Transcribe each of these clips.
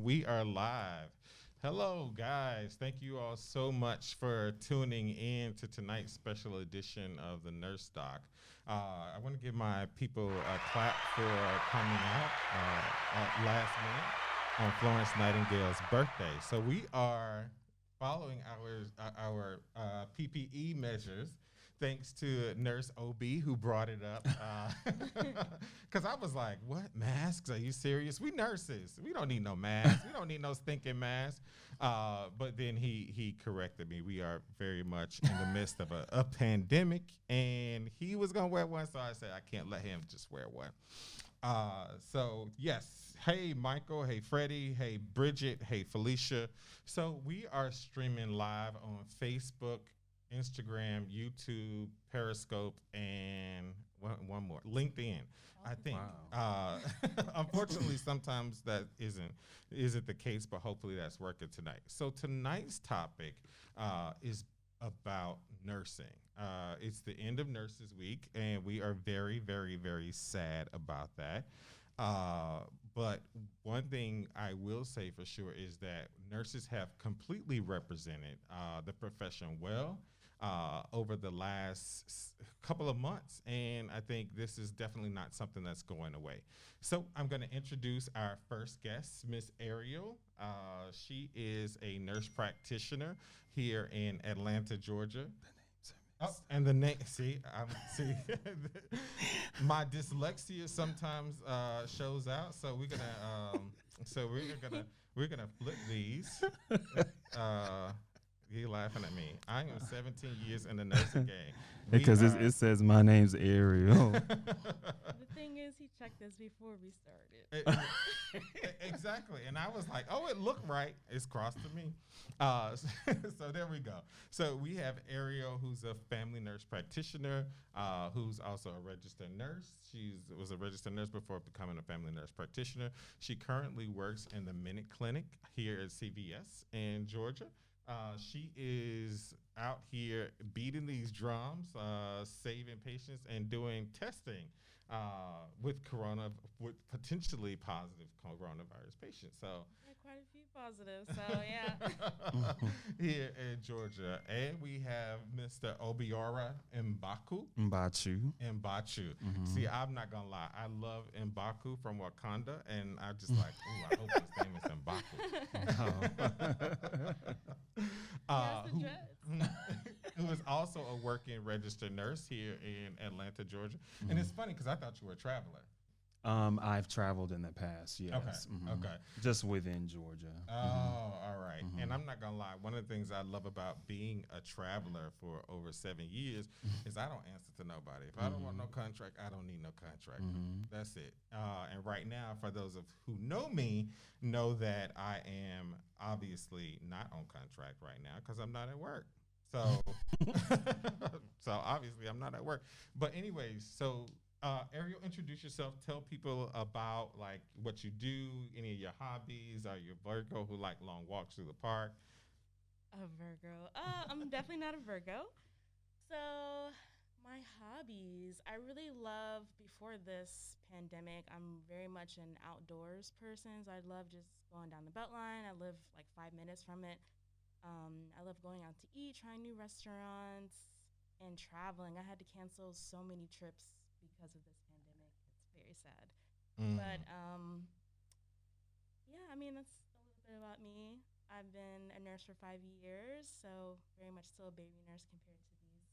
We are live. Hello, guys. Thank you all so much for tuning in to tonight's special edition of the Nurse Doc. I want to give my people a clap for coming out last minute on Florence Nightingale's birthday. So we are following our PPE measures thanks to Nurse OB who brought it up. Because I was like, what, masks? Are you serious? We nurses. We don't need no masks. We don't need no stinking masks. But then he corrected me. We are very much in the midst of a pandemic, and he was going to wear one, so I said I can't let him just wear one. So, yes. Hey, Michael. Hey, Freddie. Hey, Bridget. Hey, Felicia. So we are streaming live on Facebook, Instagram, YouTube, Periscope, and one more, LinkedIn. I think. Wow. Unfortunately, sometimes that isn't the case, but hopefully that's working tonight. So tonight's topic is about nursing. It's the end of Nurses Week, and we are very, very, very sad about that. But one thing I will say for sure is that nurses have completely represented the profession well over the last couple of months, and I think this is definitely not something that's going away. So I'm going to introduce our first guest, Miss Ariel. She is a nurse practitioner here in Atlanta, Georgia. Oh, and the name. See, my dyslexia sometimes shows out. So we're gonna flip these. You laughing at me? I am 17 years in the nursing game. Because it says my name's Ariel. The thing is, he checked this before we started. Exactly, and I was like, "Oh, it looked right." It's crossed to me. So there we go. So we have Ariel, who's a family nurse practitioner, who's also a registered nurse. She was a registered nurse before becoming a family nurse practitioner. She currently works in the Minute Clinic here at CVS in Georgia. She is out here beating these drums, saving patients, and doing testing with potentially positive coronavirus patients. So Quite a few positives. So yeah. here in Georgia, and we have Mr. Obiora Mbaku. Mbachu. Mbachu. See, I'm not gonna lie. I love Mbaku from Wakanda, and I just like, ooh, I hope his name is Mbaku. Who is also a working registered nurse here in Atlanta, Georgia. And it's funny because I thought you were a traveler. I've traveled in the past, yes. Okay. Okay. Just within Georgia. Oh, all right. And I'm not gonna lie. One of the things I love about being a traveler for over 7 years is I don't answer to nobody. If I don't want no contract, I don't need no contract. That's it. And right now, for those of who know me, know that I am obviously not on contract right now because I'm not at work. So, so obviously I'm not at work. But anyways, so. Ariel, introduce yourself. Tell people about like what you do, any of your hobbies. Are you a Virgo who like long walks through the park? A Virgo. I'm definitely not a Virgo. So my hobbies, I really love before this pandemic. I'm very much an outdoors person. So I love just going down the Beltline. I live like 5 minutes from it. I love going out to eat, trying new restaurants, and traveling. I had to cancel so many trips because of this pandemic. It's very sad. But yeah, I mean, that's a little bit about me. I've been a nurse for 5 years, so very much still a baby nurse compared to these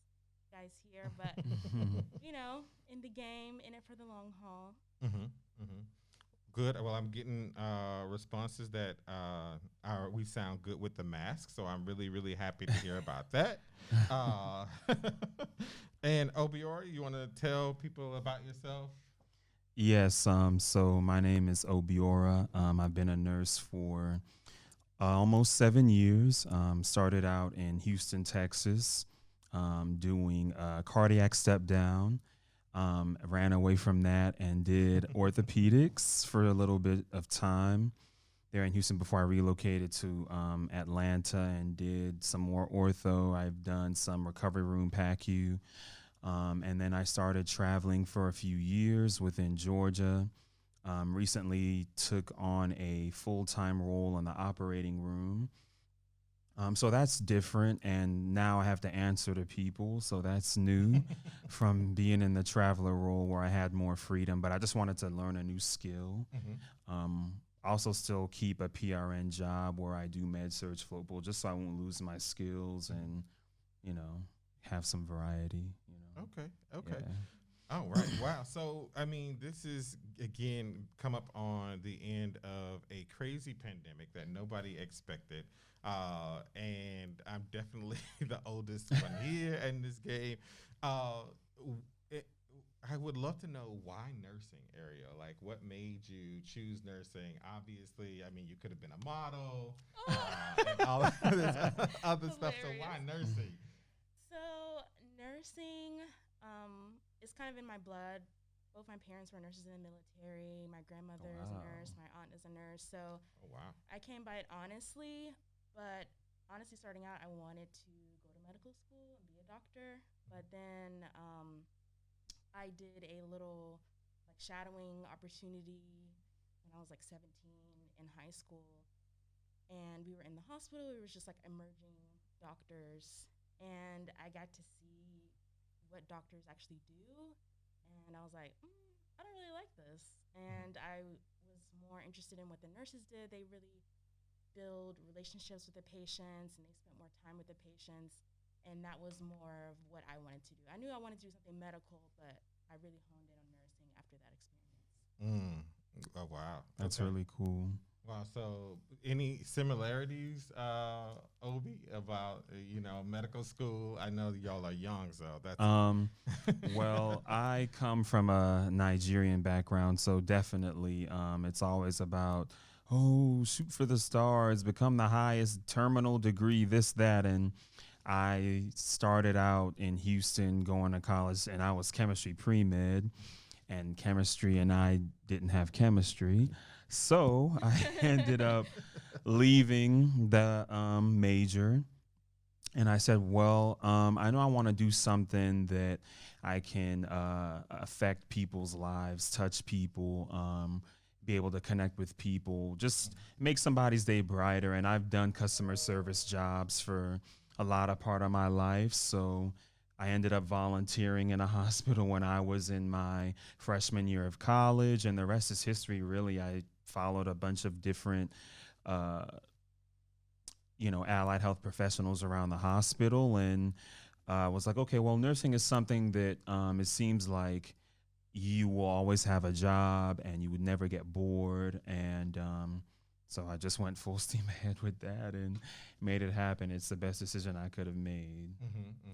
guys here. But, in the game, in it for the long haul. Good. Well, I'm getting responses that we sound good with the mask, so I'm really, really happy to hear about that. And Obiora, you want to tell people about yourself? Yes. So my name is Obiora. I've been a nurse for almost 7 years. Started out in Houston, Texas, doing cardiac step down. Ran away from that and did orthopedics for a little bit of time there in Houston before I relocated to Atlanta and did some more ortho. I've done some recovery room PACU. And then I started traveling for a few years within Georgia, recently took on a full-time role in the operating room. So that's different, and now I have to answer to people. So that's new from being in the traveler role where I had more freedom. But I just wanted to learn a new skill. Also, still keep a PRN job where I do med surge float pool, just so I won't lose my skills and have some variety. Okay. Okay. Yeah. Oh, right. Wow. So, I mean, this is, again, come up on the end of a crazy pandemic that nobody expected. And I'm definitely the oldest one here in this game. It, I would love to know why nursing, Ariel. Like, what made you choose nursing? Obviously, I mean, you could have been a model and all of this other stuff. So, why nursing? So, nursing is kind of in my blood. Both my parents were nurses in the military. My grandmother is a nurse. My aunt is a nurse. So, I came by it honestly. But honestly, starting out, I wanted to go to medical school and be a doctor. But then I did a little shadowing opportunity when I was 17 in high school. And we were in the hospital. It was just emerging doctors. And I got to see what doctors actually do. And I was like, I don't really like this. And I was more interested in what the nurses did. They really build relationships with the patients, and they spent more time with the patients, and that was more of what I wanted to do. I knew I wanted to do something medical, but I really honed in on nursing after that experience. Oh, wow. That's really cool. Wow. So, any similarities, Obi, about medical school? I know y'all are young, so that's. Well, I come from a Nigerian background, so definitely, it's always about shoot for the stars, become the highest terminal degree, this, that. And I started out in Houston going to college, and I was chemistry pre-med, and chemistry and I didn't have chemistry. So I ended up leaving the major. And I said, well, I know I want to do something that I can affect people's lives, touch people, be able to connect with people, just make somebody's day brighter. And I've done customer service jobs for a lot of part of my life. So I ended up volunteering in a hospital when I was in my freshman year of college. And the rest is history, really. I followed a bunch of different allied health professionals around the hospital, and was like, okay, well, nursing is something that it seems like you will always have a job and you would never get bored. And so I just went full steam ahead with that and made it happen. It's the best decision I could have made.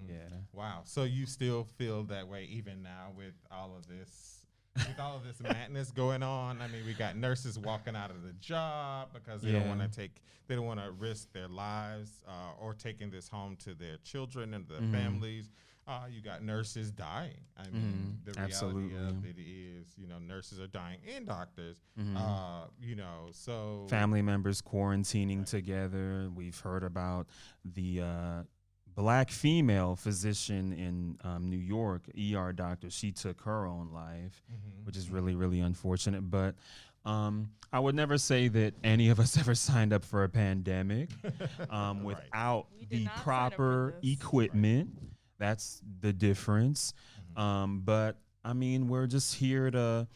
Yeah. Wow. So you still feel that way even now with all of this? With all of this madness going on, I mean, we got nurses walking out of the job because they don't want to risk their lives or taking this home to their children and their families. You got nurses dying. I mean, the reality of it is, nurses are dying and doctors. So family members quarantining together. We've heard about the Black female physician in New York, ER doctor. She took her own life, which is really, really unfortunate. But I would never say that any of us ever signed up for a pandemic without the proper equipment. Right. That's the difference. But I mean, we're just here to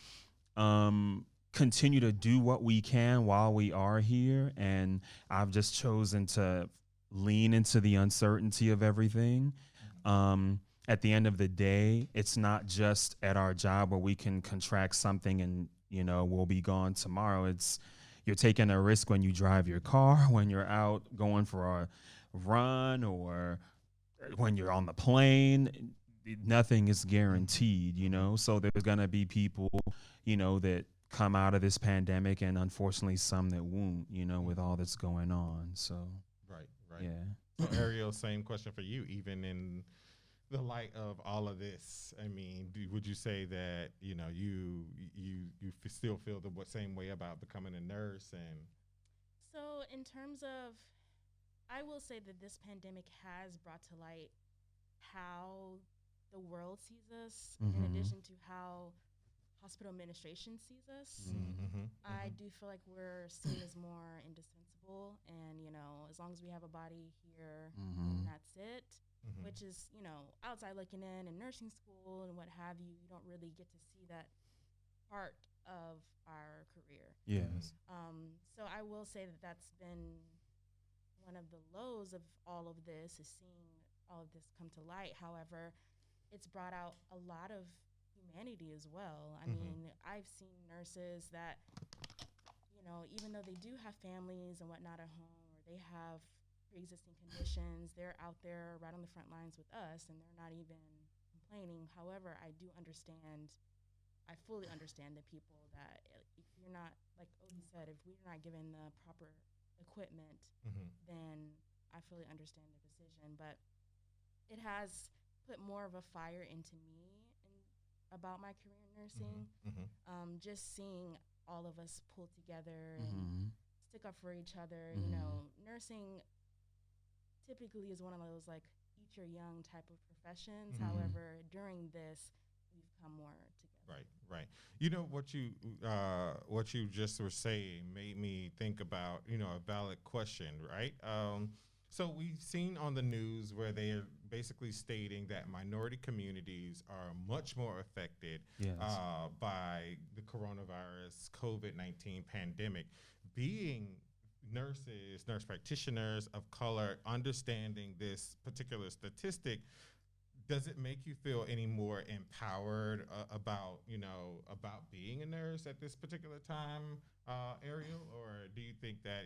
continue to do what we can while we are here. And I've just chosen to lean into the uncertainty of everything. At the end of the day, it's not just at our job where we can contract something and, we'll be gone tomorrow. It's you're taking a risk when you drive your car, when you're out going for a run, or when you're on the plane. Nothing is guaranteed, So there's going to be people, that come out of this pandemic, and unfortunately some that won't, with all that's going on. So. Right. Yeah. So Ariel, same question for you. Even in the light of all of this, I mean, would you say that you still feel the same way about becoming a nurse? And so, in terms of, I will say that this pandemic has brought to light how the world sees us, in addition to how hospital administration sees us. Mm-hmm. I do feel like we're seen as more indispensable, and as long as we have a body here, then that's it. Mm-hmm. Which is, outside looking in nursing school and what have you, you don't really get to see that part of our career. Yes. So I will say that that's been one of the lows of all of this, is seeing all of this come to light. However, it's brought out a lot of humanity as well. I mean, I've seen nurses that, even though they do have families and whatnot at home, or they have pre-existing conditions, they're out there right on the front lines with us, and they're not even complaining. However, I fully understand the people that if you're not, like Obi said, if we're not given the proper equipment, then I fully understand the decision. But it has put more of a fire into me about my career in nursing. Just seeing all of us pull together and stick up for each other. Nursing typically is one of those like eat your young type of professions. However, during this, we've come more together. Right. What you just were saying made me think about a valid question, right? So we've seen on the news where they are basically stating that minority communities are much more affected by the coronavirus COVID-19 pandemic. Being nurse practitioners of color, understanding this particular statistic, does it make you feel any more empowered about being a nurse at this particular time, Ariel? Or do you think that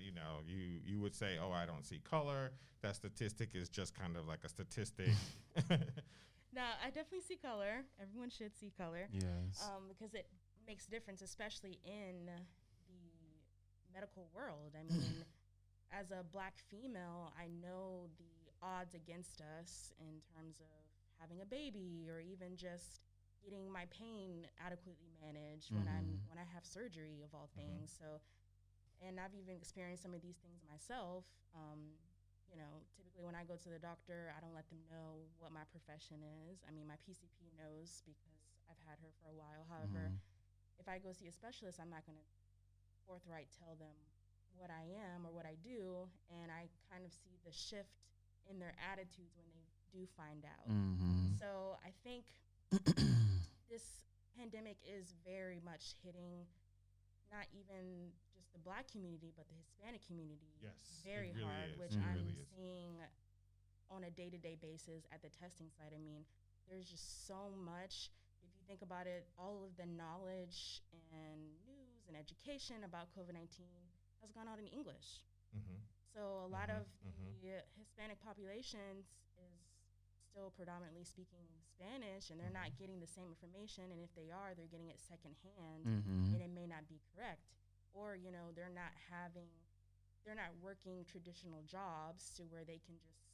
you would say, oh, I don't see color, that statistic is just kind of like a statistic? No, I definitely see color. Everyone should see color. Yes. Because it makes a difference, especially in the medical world. I mean, as a Black female, I know the odds against us in terms of having a baby, or even just getting my pain adequately managed when I have surgery, of all things. So, and I've even experienced some of these things myself. Typically when I go to the doctor, I don't let them know what my profession is. I mean, my PCP knows because I've had her for a while. However, if I go see a specialist, I'm not going to forthright tell them what I am or what I do. And I kind of see the shift in their attitudes when they do find out. So I think this pandemic is very much hitting not even just the Black community, but the Hispanic community very really hard, is. which I'm seeing on a day-to-day basis at the testing site. I mean, there's just so much. If you think about it, all of the knowledge and news and education about COVID-19 has gone out in English. So a lot of the Hispanic population is still predominantly speaking Spanish, and they're not getting the same information. And if they are, they're getting it secondhand, and it may not be correct. Or, they're not working traditional jobs to where they can just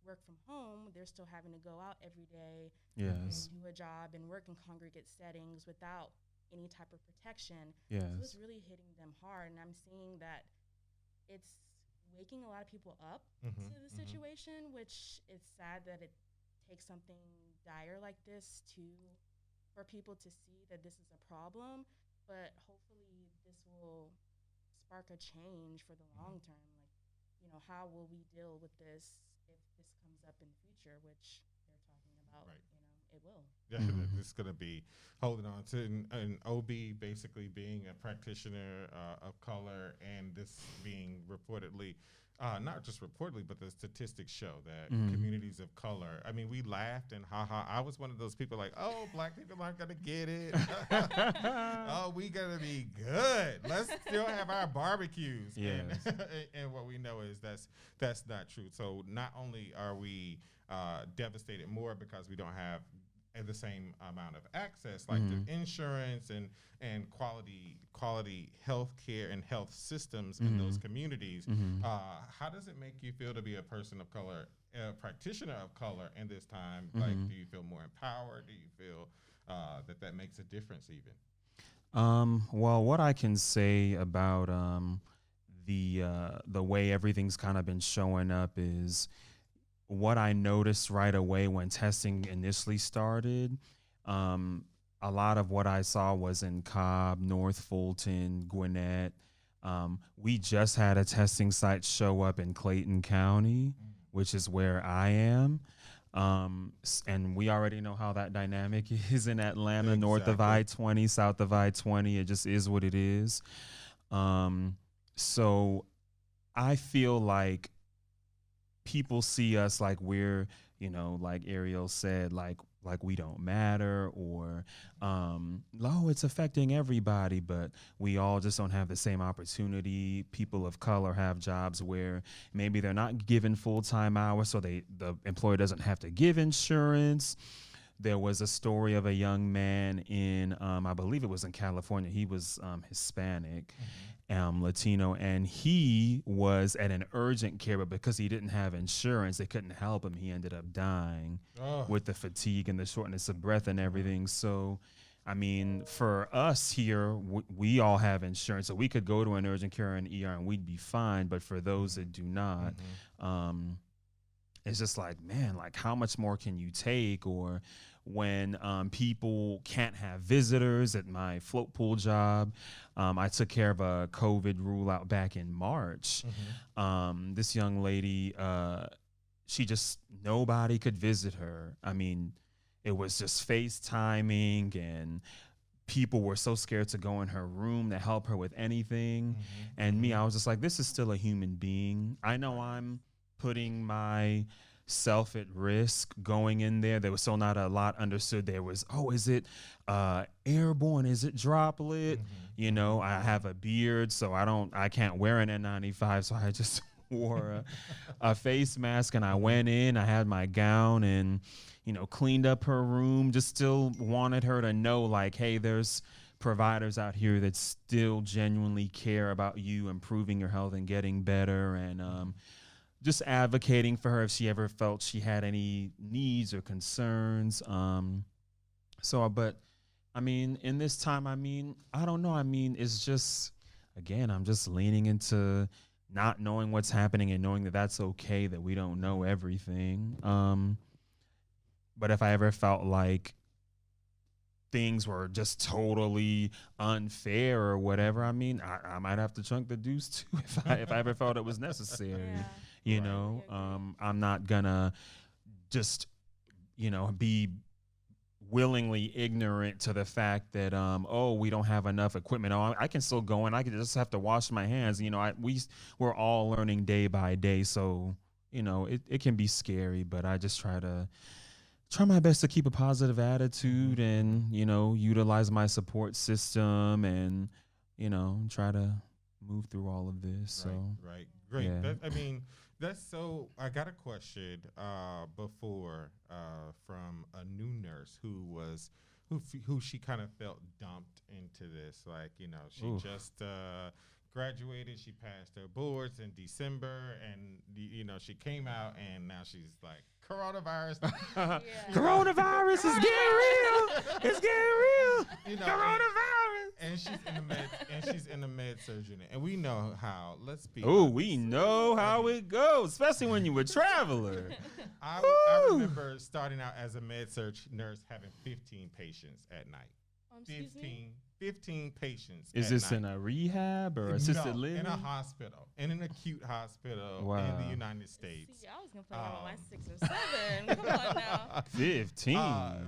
work from home. They're still having to go out every day and do a job and work in congregate settings without any type of protection. So it's really hitting them hard. And I'm seeing that it's waking a lot of people up to the situation, which it's sad that it takes something dire like this for people to see that this is a problem. But hopefully this will spark a change for the long term. Like, how will we deal with this if this comes up in the future, which they're talking about? Right. It will. Definitely. It's going to be holding on to an OB basically being a practitioner of color, and this being reportedly, not just reportedly, but the statistics show that communities of color, I mean, we laughed and I was one of those people like, oh, Black people aren't going to get it. Oh, we got to be good. Let's still have our barbecues. Yes. And what we know is that's not true. So not only are we devastated more because we don't have the same amount of access, like the insurance and quality health care and health systems in those communities. How does it make you feel to be a person of color, a practitioner of color in this time? Like, do you feel more empowered? Do you feel that makes a difference even? Well, what I can say about the way everything's kind of been showing up is what I noticed right away when testing initially started. a lot of what I saw was in Cobb, North Fulton, Gwinnett. We just had a testing site show up in Clayton County, which is where I am. And we already know how that dynamic is in Atlanta, north of I-20, south of I-20. It just is what it is. So I feel like people see us like we're, like Ariel said, like we don't matter, or it's affecting everybody, but we all just don't have the same opportunity. People of color have jobs where maybe they're not given full-time hours, so the employer doesn't have to give insurance. There was a story of a young man in, I believe it was in California. He was Hispanic, Latino, and he was at an urgent care, but because he didn't have insurance, they couldn't help him. He ended up dying with the fatigue and the shortness of breath and everything. So, I mean, for us here, we all have insurance, so we could go to an urgent care and ER and we'd be fine. But for those that do not, it's just like, man, like how much more can you take? Or when people can't have visitors at my float pool job, I took care of a COVID rule out back in March. This young lady, nobody could visit her. I mean, it was just FaceTiming, and people were so scared to go in her room to help her with anything. And me, I was just like, this is still a human being. I know I'm putting myself at risk going in there. There was still not a lot understood. There was, is it airborne? Is it droplet? I have a beard, so I can't wear an N95, so I just wore a face mask, and I went in. I had my gown and cleaned up her room. Just still wanted her to know, like, hey, there's providers out here that still genuinely care about you improving your health and getting better, and just advocating for her if she ever felt she had any needs or concerns. But I mean, in this time, I mean, I don't know. I mean, it's just, again, I'm just leaning into not knowing what's happening and knowing that that's okay, that we don't know everything. But if I ever felt like things were just totally unfair or whatever, I mean, I might have to chunk the deuce too if I ever felt it was necessary. I'm not gonna just, be willingly ignorant to the fact that, we don't have enough equipment. I can still go in. I can just have to wash my hands. We're all learning day by day. So, it can be scary, but I just try my best to keep a positive attitude and, utilize my support system and, try to move through all of this. Right. Great. Yeah. That's so. I got a question before from a new nurse who she kind of felt dumped into this. Like, she just graduated. She passed her boards in December, and she came out, and now she's like, coronavirus. Coronavirus is getting real. It's getting real. Coronavirus. And she's in the med surg unit, and we know how. Let's be. We know how it goes, especially when you're a traveler. I remember starting out as a med surg nurse having 15 patients at night. 15 patients. Is this in a rehab or assisted living? In a hospital, in an acute hospital in the United States. See, I was gonna play on my 6 or 7. Come on now. 15.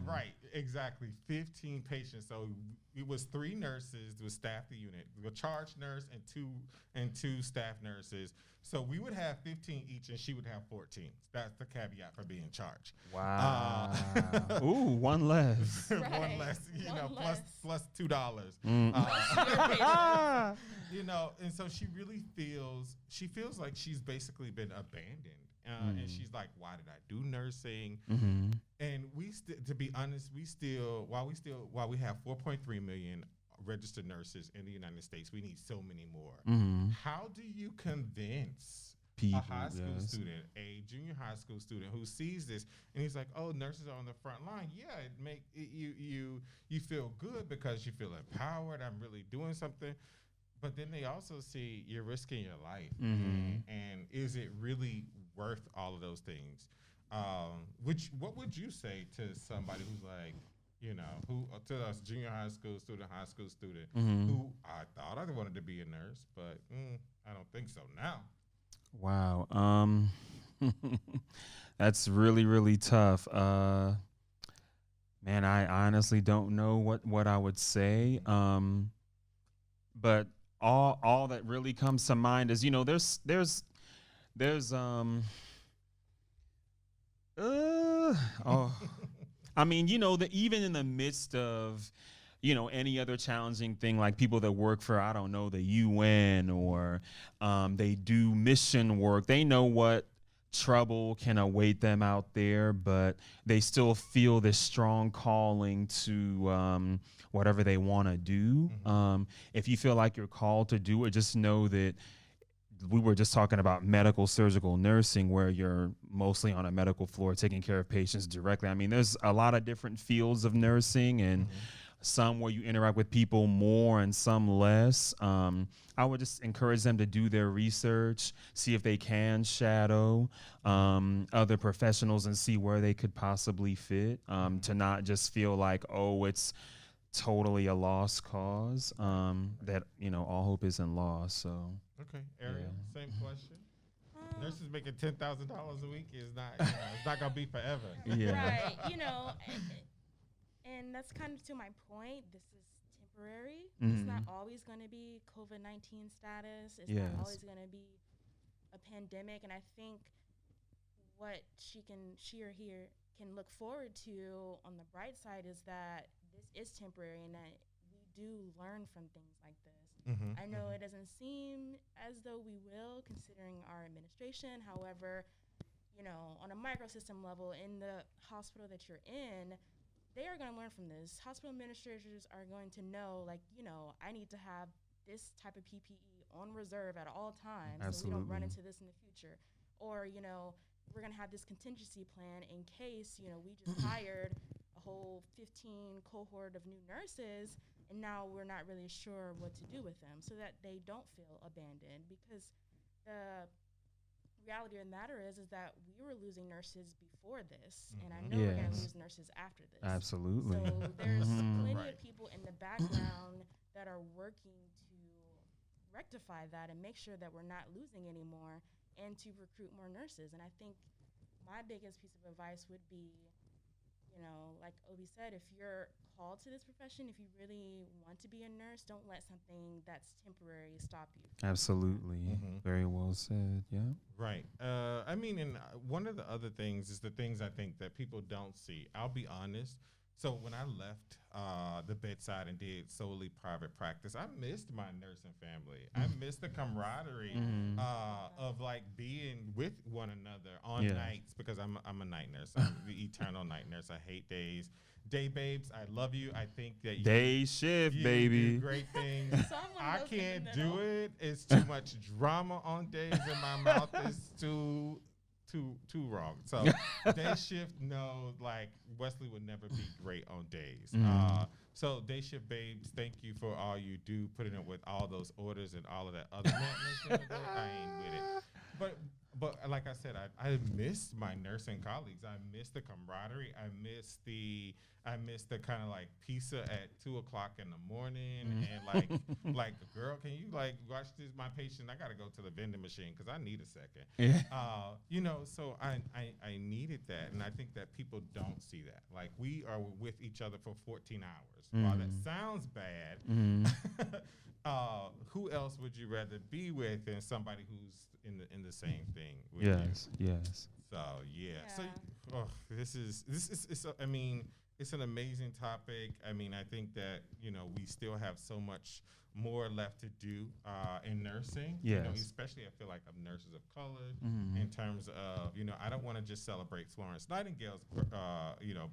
Right, exactly. 15 patients. So it was 3 nurses to staff the unit, a charge nurse and two staff nurses. So we would have 15 each, and she would have 14. That's the caveat for being charged. Wow. One less. One less, plus $2. And so she really feels like she's basically been abandoned. And she's like, why did I do nursing? And to be honest, while we have 4.3 million registered nurses in the United States, we need so many more. How do you convince a high school student, a junior high school student who sees this and he's like, oh, nurses are on the front line? Yeah, you feel good because you feel empowered. I'm really doing something. But then they also see you're risking your life. And is it really worth all of those things? What would you say to somebody who's like, You know, who to us junior high school student, high school student, Mhm. who I thought I wanted to be a nurse, but I don't think so now. Wow. That's really, really tough. Man, I honestly don't know what I would say. But all that really comes to mind is, there's oh, I mean, that even in the midst of, any other challenging thing, like people that work for, I don't know, the UN, or they do mission work, they know what trouble can await them out there, but they still feel this strong calling to whatever they want to do. If you feel like you're called to do it, just know that we were just talking about medical surgical nursing, where you're mostly on a medical floor taking care of patients directly. I mean, there's a lot of different fields of nursing, and some where you interact with people more and some less. I would just encourage them to do their research, see if they can shadow other professionals and see where they could possibly fit, to not just feel like, oh, it's totally a lost cause, that, all hope isn't lost. So. Okay, Ariel, same question. Um, Nurses making $10,000 a week is not, it's not gonna be forever. Yeah. Right. And that's kind of to my point. This is temporary. It's not always going to be COVID-19 status. It's not Yes. always going to be a pandemic. And I think what she or he can look forward to on the bright side is that this is temporary and that we do learn from things like this. I know it doesn't seem as though we will, considering our administration. However, on a microsystem level, in the hospital that you're in, they are going to learn from this. Hospital administrators are going to know, I need to have this type of PPE on reserve at all times, so we don't run Absolutely. into this in the future. Or, we're going to have this contingency plan in case, we just hired a whole 15 cohort of new nurses, and now we're not really sure what to do with them, so that they don't feel abandoned. Because the reality of the matter is that we were losing nurses before this, and I know we're going to Yes. lose nurses after this. Absolutely. So there's plenty Right. of people in the background that are working to rectify that and make sure that we're not losing anymore, and to recruit more nurses. And I think my biggest piece of advice would be, like Obi said, if you're called to this profession, if you really want to be a nurse, don't let something that's temporary stop you. Absolutely. Very well said. Yeah. Right. I mean, and one of the other things is the things I think that people don't see. I'll be honest. So when I left the bedside and did solely private practice, I missed my nursing family. I missed the camaraderie of like being with one another on Yeah. nights, because I'm a night nurse. I'm the eternal night nurse. I hate days. Day babes, I love you. I think that Day shift, you baby. do great things. Someone I knows in the can't middle. do it. It's too much drama on days, and my mouth is too wrong. So day shift, no, like Wesley would never be great on days. So day shift babes, thank you for all you do, putting up with all those orders and all of that other madness the other day. I ain't with it. But like I said, I miss my nursing colleagues. I miss the camaraderie. I miss the kind of like pizza at 2:00 in the morning, and like, girl, can you like watch this? My patient, I gotta go to the vending machine because I need a second. Yeah. So I needed that, and I think that people don't see that. Like, we are with each other for 14 hours. While that sounds bad, who else would you rather be with than somebody who's in the same thing with you? Yes. So yeah. So Yeah. this is I mean, it's an amazing topic. I mean, I think that we still have so much more left to do in nursing. Yes. Especially I feel like of nurses of color, in terms of I don't want to just celebrate Florence Nightingale's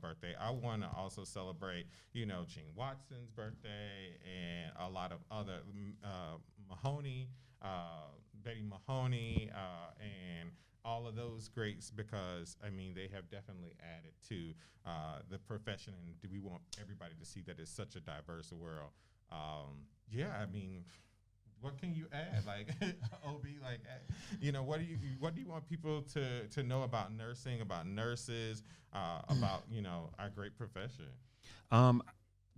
birthday. I want to also celebrate Gene Watson's birthday and a lot of other Mahoney. Betty Mahoney, and all of those greats, because I mean they have definitely added to the profession, and do we want everybody to see that it's such a diverse world? I mean, what can you add? Like Ob, like what do you want people to know about nursing, about nurses, about our great profession? Um,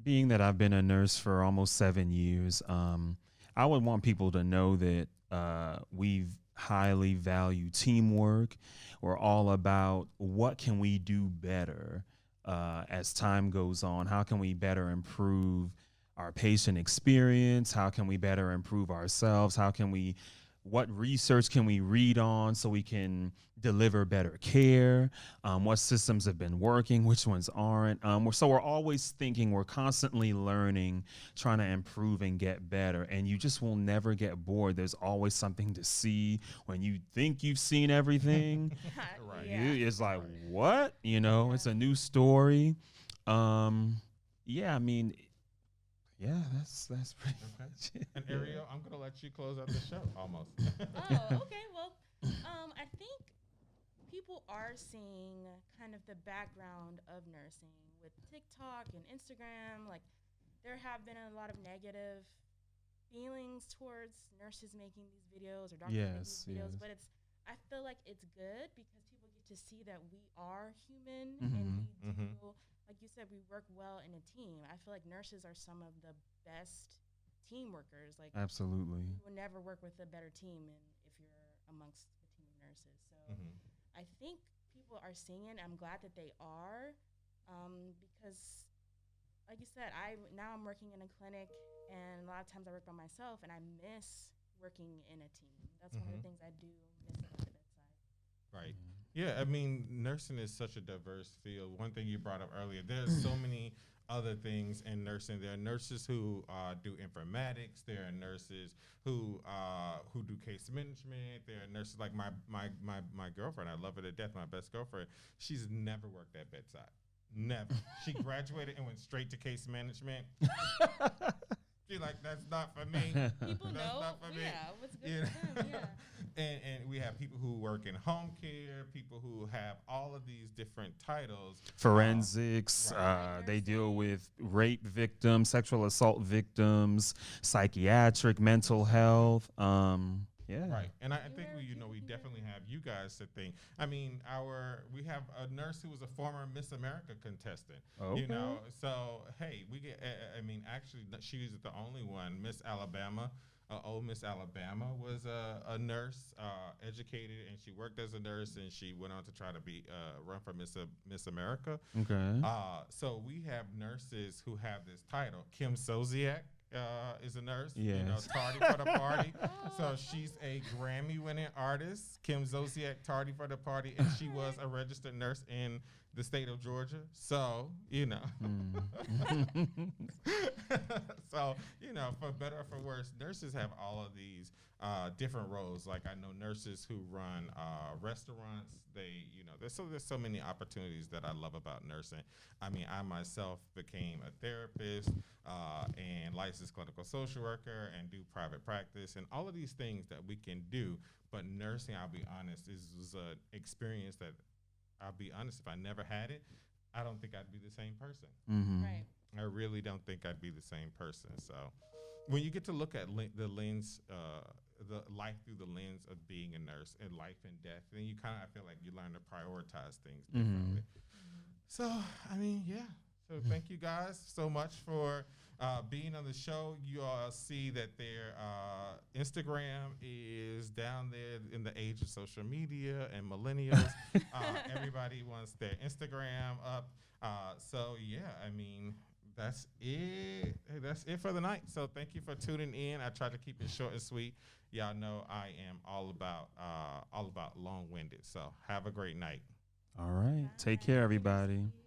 being that I've been a nurse for almost 7 years, I would want people to know that we highly value teamwork. We're all about what can we do better as time goes on. How can we better improve our patient experience? How can we better improve ourselves? How can we what research can we read on so we can deliver better care? What systems have been working, which ones aren't? We're always thinking, we're constantly learning, trying to improve and get better. And you just will never get bored. There's always something to see. When you think you've seen everything, Right. Yeah. it's like, Right. what? It's a new story. Yeah, I mean, yeah, that's pretty Okay. much it. And Ariel, I'm gonna let you close out the show almost. Oh, okay. Well, I think people are seeing kind of the background of nursing with TikTok and Instagram. Like, there have been a lot of negative feelings towards nurses making these videos or doctors making Yes, these videos, yes. but I feel like it's good because people get to see that we are human and Mhm. we Mhm. do, like you said, we work well in a team. I feel like nurses are some of the best team workers. Like, Absolutely. you will never work with a better team if you're amongst a team of nurses. So Mhm. I think people are seeing it. I'm glad that they are, because, like you said, I'm working in a clinic, and a lot of times I work by myself, and I miss working in a team. That's one of the Mhm. things I do miss about the bedside. Right. Yeah, I mean, nursing is such a diverse field. One thing you brought up earlier, there's so many other things in nursing. There are nurses who do informatics. There are nurses who do case management. There are nurses like my girlfriend. I love her to death. My best girlfriend. She's never worked at bedside. Never. She graduated and went straight to case management. She's like, that's not for me. People That's know, not for me. yeah, what's good You for them, yeah. and we have people who work in home care, people who have all of these different titles. Forensics, Right. they deal Nursing. with rape victims, sexual assault victims, psychiatric, mental health. Yeah. Right, and I think Anywhere we people can go. definitely have you guys to think. I mean, we have a nurse who was a former Miss America contestant. Okay. So hey, we get. I mean, actually, she was the only one. Miss Alabama, old Miss Alabama was a nurse, educated, and she worked as a nurse, and she went on to try to be run for Miss America. Okay. So we have nurses who have this title. Kim Soziak is a nurse. Yes. Tardy for the party. Oh, So she's a Grammy-winning artist, Kim Zolciak, tardy for the party, and she was a registered nurse in the state of Georgia. So Mm. so for better or for worse, nurses have all of these different roles. Like I know nurses who run restaurants. There's so many opportunities that I love about nursing. I mean, I myself became a therapist and licensed clinical social worker and do private practice and all of these things that we can do. But nursing, I'll be honest, is an experience that I'll be honest, if I never had it, I don't think I'd be the same person. Mhm. right. I really don't think I'd be the same person. So when you get to look at the lens, the life through the lens of being a nurse and life and death, then you kind of, I feel like you learn to prioritize things differently. So, I mean, yeah. So thank you guys so much for being on the show. You all see that their Instagram is down there in the age of social media and millennials. Everybody wants their Instagram up. So, yeah, I mean, that's it. Hey, that's it for the night. So thank you for tuning in. I tried to keep it short and sweet. Y'all know I am all about long-winded. So have a great night. All right. Take care, everybody. Bye.